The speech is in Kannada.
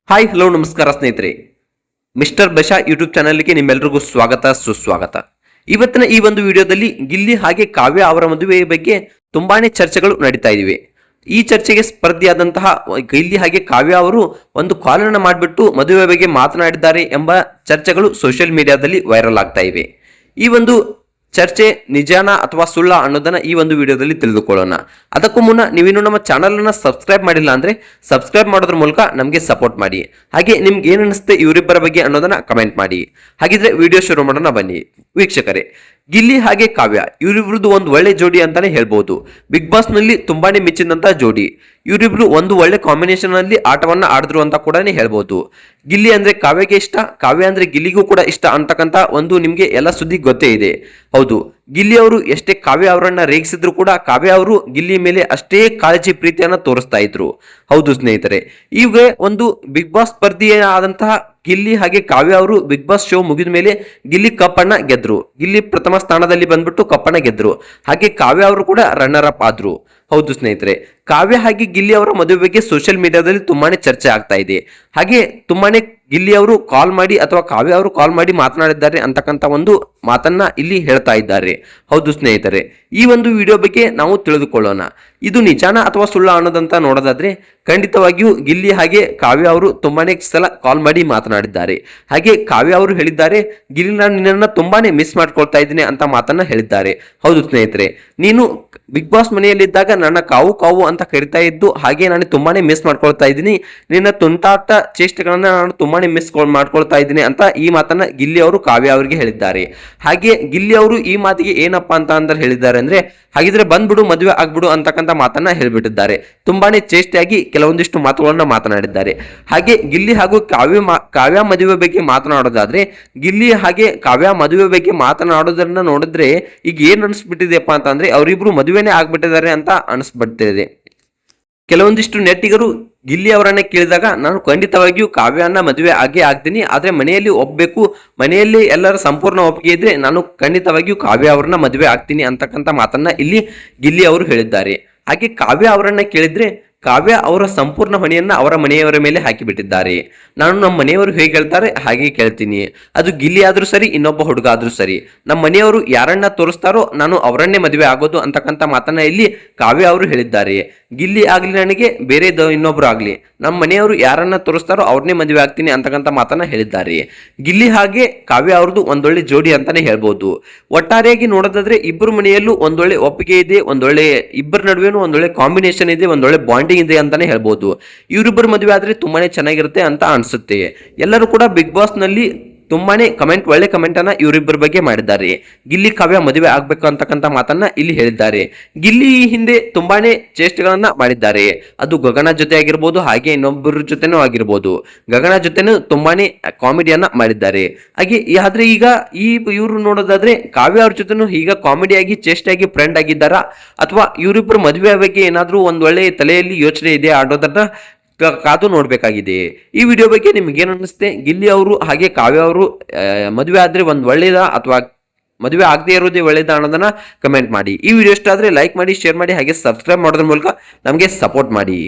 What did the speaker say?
ಹಾಯ್ ಹಲೋ ನಮಸ್ಕಾರ ಸ್ನೇಹಿತರೆ. ಮಿಸ್ಟರ್ ಬಶಾ ಯೂಟ್ಯೂಬ್ ಚಾನಲ್ಗೆ ನಿಮ್ಮೆಲ್ಲರಿಗೂ ಸ್ವಾಗತ ಸುಸ್ವಾಗತ. ಇವತ್ತಿನ ಈ ಒಂದು ವಿಡಿಯೋದಲ್ಲಿ ಗಿಲ್ಲಿ ಹಾಗೆ ಕಾವ್ಯ ಅವರ ಮದುವೆಯ ಬಗ್ಗೆ ತುಂಬಾನೇ ಚರ್ಚೆಗಳು ನಡೀತಾ ಇವೆ. ಈ ಚರ್ಚೆಗೆ ಸ್ಪರ್ಧಿಯಾದಂತಹ ಗಿಲ್ಲಿ ಹಾಗೆ ಕಾವ್ಯ ಅವರು ಒಂದು ಕಾಲನ್ನು ಮಾಡಿಬಿಟ್ಟು ಮದುವೆ ಬಗ್ಗೆ ಮಾತನಾಡಿದ್ದಾರೆ ಎಂಬ ಚರ್ಚೆಗಳು ಸೋಷಿಯಲ್ ಮೀಡಿಯಾದಲ್ಲಿ ವೈರಲ್ ಆಗ್ತಾ ಇವೆ. ಈ ಒಂದು ಚರ್ಚೆ ನಿಜಾನ ಅಥವಾ ಸುಳ್ಳ ಅನ್ನೋದನ್ನ ಈ ಒಂದು ವಿಡಿಯೋದಲ್ಲಿ ತಿಳಿದುಕೊಳ್ಳೋಣ. ಅದಕ್ಕೂ ಮುನ್ನ ನೀವಿನ್ನು ನಮ್ಮ ಚಾನಲ್ ಅನ್ನ ಸಬ್ಸ್ಕ್ರೈಬ್ ಮಾಡಿಲ್ಲ ಅಂದ್ರೆ ಸಬ್ಸ್ಕ್ರೈಬ್ ಮಾಡೋದ್ರ ಮೂಲಕ ನಮಗೆ ಸಪೋರ್ಟ್ ಮಾಡಿ. ಹಾಗೆ ನಿಮ್ಗೆ ಏನ್ ಅನಿಸುತ್ತೆ ಇವರಿಬ್ಬರ ಬಗ್ಗೆ ಅನ್ನೋದನ್ನ ಕಮೆಂಟ್ ಮಾಡಿ. ಹಾಗಿದ್ರೆ ವಿಡಿಯೋ ಶುರು ಮಾಡೋಣ ಬನ್ನಿ ವೀಕ್ಷಕರೇ. ಗಿಲ್ಲಿ ಹಾಗೆ ಕಾವ್ಯ ಇವರಿಬ್ರದ್ದು ಒಂದು ಒಳ್ಳೆ ಜೋಡಿ ಅಂತಾನೆ ಹೇಳ್ಬಹುದು. ಬಿಗ್ ಬಾಸ್ ನಲ್ಲಿ ತುಂಬಾನೇ ಮೆಚ್ಚಿದಂತ ಜೋಡಿ. ಇವರಿಬ್ರು ಒಂದು ಒಳ್ಳೆ ಕಾಂಬಿನೇಷನ್ ಅಲ್ಲಿ ಆಟವನ್ನ ಆಡಿದ್ರು ಅಂತ ಕೂಡ ಹೇಳ್ಬಹುದು. ಗಿಲ್ಲಿ ಅಂದ್ರೆ ಕಾವ್ಯಗೆ ಇಷ್ಟ, ಕಾವ್ಯ ಅಂದ್ರೆ ಗಿಲ್ಲಿಗೂ ಕೂಡ ಇಷ್ಟ ಅಂತಕ್ಕಂತ ಒಂದು ನಿಮ್ಗೆ ಎಲ್ಲ ಸುದ್ದಿ ಗೊತ್ತೇ ಇದೆ. ಹೌದು, ಗಿಲ್ಲಿ ಅವರು ಎಷ್ಟೇ ಕಾವ್ಯ ಅವರನ್ನ ರೇಗಿಸಿದ್ರು ಕೂಡ ಕಾವ್ಯ ಅವರು ಗಿಲ್ಲಿ ಮೇಲೆ ಅಷ್ಟೇ ಕಾಳಜಿ ಪ್ರೀತಿಯನ್ನ ತೋರಿಸ್ತಾ ಇದ್ರು. ಹೌದು ಸ್ನೇಹಿತರೆ, ಈಗ ಒಂದು ಬಿಗ್ ಬಾಸ್ ಸ್ಪರ್ಧಿಯಾದಂತಹ ಗಿಲ್ಲಿ ಹಾಗೆ ಕಾವ್ಯ ಅವರು ಬಿಗ್ ಬಾಸ್ ಶೋ ಮುಗಿದ ಮೇಲೆ ಗಿಲ್ಲಿ ಕಪ್ಪನ್ನ ಗೆದ್ರು. ಗಿಲ್ಲಿ ಪ್ರಥಮ ಸ್ಥಾನದಲ್ಲಿ ಬಂದ್ಬಿಟ್ಟು ಕಪ್ಪನ್ನ ಗೆದ್ರು. ಹಾಗೆ ಕಾವ್ಯ ಅವರು ಕೂಡ ರನ್ನರ್ ಅಪ್ ಆದ್ರು. ಹೌದು ಸ್ನೇಹಿತರೆ, ಕಾವ್ಯ ಹಾಗೆ ಗಿಲ್ಲಿ ಅವರ ಮದುವೆ ಬಗ್ಗೆ ಸೋಷಿಯಲ್ ಮೀಡಿಯಾದಲ್ಲಿ ತುಂಬಾನೇ ಚರ್ಚೆ ಆಗ್ತಾ ಇದೆ. ಹಾಗೆ ತುಂಬಾನೇ ಗಿಲ್ಲಿ ಅವರು ಕಾಲ್ ಮಾಡಿ ಅಥವಾ ಕಾವ್ಯ ಅವರು ಕಾಲ್ ಮಾಡಿ ಮಾತನಾಡಿದ್ದಾರೆ ಅಂತಕ್ಕಂಥ ಒಂದು ಮಾತನ್ನ ಇಲ್ಲಿ ಹೇಳ್ತಾ ಇದ್ದಾರೆ. ಹೌದು ಸ್ನೇಹಿತರೆ, ಈ ಒಂದು ವಿಡಿಯೋ ಬಗ್ಗೆ ನಾವು ತಿಳಿದುಕೊಳ್ಳೋಣ. ಇದು ನಿಜಾನ ಅಥವಾ ಸುಳ್ಳ ಅನ್ನೋದಂತ ನೋಡೋದಾದ್ರೆ ಖಂಡಿತವಾಗಿಯೂ ಗಿಲ್ಲಿ ಹಾಗೆ ಕಾವ್ಯ ಅವರು ತುಂಬಾನೇ ಸಲ ಕಾಲ್ ಮಾಡಿ ಮಾತನಾಡಿದ್ದಾರೆ. ಹಾಗೆ ಕಾವ್ಯ ಅವರು ಹೇಳಿದ್ದಾರೆ, ಗಿಲ್ಲಿ ನಾನು ನಿನ್ನನ್ನ ತುಂಬಾನೇ ಮಿಸ್ ಮಾಡ್ಕೊಳ್ತಾ ಇದ್ದೀನಿ ಅಂತ ಮಾತನ್ನ ಹೇಳಿದ್ದಾರೆ. ಹೌದು ಸ್ನೇಹಿತರೆ, ನೀನು ಬಿಗ್ ಬಾಸ್ ಮನೆಯಲ್ಲಿದ್ದಾಗ ನನ್ನ ಕಾವು ಕಾವು ಅಂತ ಕರಿತಾ ಇದ್ದು, ಹಾಗೆ ನಾನು ತುಂಬಾನೇ ಮಿಸ್ ಮಾಡ್ಕೊಳ್ತಾ ಇದ್ದೀನಿ. ನಿನ್ನ ತುಂಟಾಟ ಚೇಷ್ಟೆಗಳನ್ನ ನಾನು ತುಂಬಾನೇ ಮಿಸ್ ಮಾಡ್ಕೊಳ್ತಾ ಇದ್ದೀನಿ ಅಂತ ಈ ಮಾತನ್ನ ಗಿಲ್ಲಿ ಅವರು ಕಾವ್ಯ ಅವರಿಗೆ ಹೇಳಿದ್ದಾರೆ. ಹಾಗೆ ಗಿಲ್ಲಿ ಅವರು ಈ ಮಾತಿಗೆ ಏನಪ್ಪಾ ಅಂತ ಹೇಳಿದ್ದಾರೆ ಅಂದ್ರೆ, ಹಾಗಿದ್ರೆ ಬಂದ್ಬಿಡು ಮದುವೆ ಆಗ್ಬಿಡು ಅಂತಕ್ಕಂಥ ಮಾತನ್ನ ಹೇಳ್ಬಿಟ್ಟಿದ್ದಾರೆ. ತುಂಬಾನೇ ಚೇಷ್ಟೆಯಾಗಿ ಕೆಲವೊಂದಿಷ್ಟು ಮಾತುಗಳನ್ನ ಮಾತನಾಡಿದ್ದಾರೆ. ಹಾಗೆ ಗಿಲ್ಲಿ ಹಾಗೂ ಕಾವ್ಯ ಮದುವೆ ಬಗ್ಗೆ ಮಾತನಾಡೋದಾದ್ರೆ, ಗಿಲ್ಲಿ ಹಾಗೆ ಕಾವ್ಯ ಮದುವೆ ಬಗ್ಗೆ ಮಾತನಾಡೋದನ್ನ ನೋಡಿದ್ರೆ ಈಗ ಏನ್ ಅನಿಸ್ಬಿಟ್ಟಿದೆಯಪ್ಪ ಅಂತಂದ್ರೆ ಅವರಿಬ್ರು ಮದುವೆನೇ ಆಗ್ಬಿಟ್ಟಿದ್ದಾರೆ ಅಂತ ಅನಿಸ್ಬಿಡ್ತಿದೆ. ಕೆಲವೊಂದಿಷ್ಟು ನೆಟ್ಟಿಗರು ಗಿಲ್ಲಿ ಅವರನ್ನ ಕೇಳಿದಾಗ, ನಾನು ಖಂಡಿತವಾಗಿಯೂ ಕಾವ್ಯನ ಮದುವೆ ಆಗೇ ಆಗ್ತೀನಿ, ಆದ್ರೆ ಮನೆಯಲ್ಲಿ ಒಪ್ಪಬೇಕು, ಮನೆಯಲ್ಲಿ ಎಲ್ಲರ ಸಂಪೂರ್ಣ ಒಪ್ಪಿಗೆ ಇದ್ರೆ ನಾನು ಖಂಡಿತವಾಗಿಯೂ ಕಾವ್ಯ ಅವರನ್ನ ಮದುವೆ ಆಗ್ತೀನಿ ಅಂತಕ್ಕಂಥ ಮಾತನ್ನ ಇಲ್ಲಿ ಗಿಲ್ಲಿ ಅವರು ಹೇಳಿದ್ದಾರೆ. ಹಾಗೆ ಕಾವ್ಯ ಅವರನ್ನ ಕೇಳಿದ್ರೆ ಕಾವ್ಯ ಅವರ ಸಂಪೂರ್ಣ ಹೊಣೆಯನ್ನ ಅವರ ಮನೆಯವರ ಮೇಲೆ ಹಾಕಿಬಿಟ್ಟಿದ್ದಾರೆ. ನಾನು ನಮ್ಮ ಮನೆಯವರು ಹೇಗೆ ಹೇಳ್ತಾರೆ ಹಾಗೆ ಕೇಳ್ತೀನಿ, ಅದು ಗಿಲ್ಲಿ ಆದ್ರೂ ಸರಿ ಇನ್ನೊಬ್ಬ ಹುಡುಗ ಆದ್ರೂ ಸರಿ, ನಮ್ಮ ಮನೆಯವರು ಯಾರನ್ನ ತೋರಿಸ್ತಾರೋ ನಾನು ಅವರನ್ನೇ ಮದುವೆ ಆಗೋದು ಅಂತಕ್ಕಂಥ ಮಾತನ್ನ ಇಲ್ಲಿ ಕಾವ್ಯ ಅವರು ಹೇಳಿದ್ದಾರೆ. ಗಿಲ್ಲಿ ಆಗ್ಲಿ ನನಗೆ ಬೇರೆ ಇನ್ನೊಬ್ರು ಆಗ್ಲಿ, ನಮ್ಮ ಮನೆಯವರು ಯಾರನ್ನ ತೋರಿಸ್ತಾರೋ ಅವ್ರನ್ನೇ ಮದುವೆ ಆಗ್ತೀನಿ ಅಂತಕ್ಕಂಥ ಮಾತನ್ನ ಹೇಳಿದ್ದಾರೆ. ಗಿಲ್ಲಿ ಹಾಗೆ ಕಾವ್ಯ ಅವ್ರದ್ದು ಒಂದೊಳ್ಳೆ ಜೋಡಿ ಅಂತಾನೆ ಹೇಳ್ಬೋದು. ಒಟ್ಟಾರೆಯಾಗಿ ನೋಡೋದಾದ್ರೆ ಇಬ್ಬರು ಮನೆಯಲ್ಲೂ ಒಂದೊಳ್ಳೆ ಒಪ್ಪಿಗೆ ಇದೆ, ಒಂದೊಳ್ಳೆ ಇಬ್ಬರ ನಡುವೆನೂ ಒಂದೊಳ್ಳೆ ಕಾಂಬಿನೇಷನ್ ಇದೆ, ಒಂದೊಳ್ಳೆ ಬಾಂಡಿಂಗ್ ಇದೆ ಅಂತಾನೆ ಹೇಳ್ಬೋದು. ಇವರಿಬ್ಬರು ಮದುವೆ ಆದ್ರೆ ತುಂಬಾನೇ ಚೆನ್ನಾಗಿರುತ್ತೆ ಅಂತ ಅನ್ಸುತ್ತೆ. ಎಲ್ಲರೂ ಕೂಡ ಬಿಗ್ ಬಾಸ್ ನಲ್ಲಿ ತುಂಬಾನೇ ಒಳ್ಳೆ ಕಮೆಂಟ್ ಅನ್ನ ಇವರಿಬ್ಬರ ಬಗ್ಗೆ ಮಾಡಿದ್ದಾರೆ. ಗಿಲ್ಲಿ ಕಾವ್ಯ ಮದುವೆ ಆಗ್ಬೇಕು ಅಂತಕ್ಕಂಥ ಮಾತನ್ನ ಇಲ್ಲಿ ಹೇಳಿದ್ದಾರೆ. ಗಿಲ್ಲಿ ಈ ಹಿಂದೆ ತುಂಬಾನೇ ಚೇಷ್ಟೆಗಳನ್ನ ಮಾಡಿದ್ದಾರೆ. ಅದು ಗಗನ ಜೊತೆ ಆಗಿರ್ಬೋದು, ಹಾಗೆ ಇನ್ನೊಬ್ಬರ ಜೊತೆನೂ ಆಗಿರ್ಬೋದು. ಗಗನ ಜೊತೆನೂ ತುಂಬಾನೇ ಕಾಮಿಡಿಯನ್ನ ಮಾಡಿದ್ದಾರೆ. ಹಾಗೆ ಆದ್ರೆ ಈಗ ಇವರು ನೋಡೋದಾದ್ರೆ ಕಾವ್ಯ ಅವ್ರ ಜೊತೆನೂ ಈಗ ಕಾಮಿಡಿಯಾಗಿ ಚೇಷ್ಟೆಯಾಗಿ ಫ್ರೆಂಡ್ ಆಗಿದ್ದಾರಾ, ಅಥವಾ ಇವರಿಬ್ಬರು ಮದುವೆ ಬಗ್ಗೆ ಏನಾದ್ರೂ ಒಂದ್ ಒಳ್ಳೆ ತಲೆಯಲ್ಲಿ ಯೋಚನೆ ಇದೆ ಅನ್ನೋದನ್ನ ಕಾದು ನೋಡ್ಬೇಕಾಗಿದೆ. ಈ ವಿಡಿಯೋ ಬಗ್ಗೆ ನಿಮ್ಗೆ ಏನು ಅನಿಸುತ್ತೆ? ಗಿಲ್ಲಿ ಅವರು ಹಾಗೆ ಕಾವ್ಯ ಅವರು ಮದುವೆ ಆದ್ರೆ ಒಂದ್ ಒಳ್ಳೇದಾ ಅಥವಾ ಮದುವೆ ಆಗದೆ ಇರೋದೇ ಒಳ್ಳೇದಾ ಅನ್ನೋದನ್ನ ಕಮೆಂಟ್ ಮಾಡಿ. ಈ ವಿಡಿಯೋ ಇಷ್ಟ ಆದ್ರೆ ಲೈಕ್ ಮಾಡಿ, ಶೇರ್ ಮಾಡಿ, ಹಾಗೆ ಸಬ್ಸ್ಕ್ರೈಬ್ ಮಾಡೋದ್ರ ಮೂಲಕ ನಮಗೆ ಸಪೋರ್ಟ್ ಮಾಡಿ.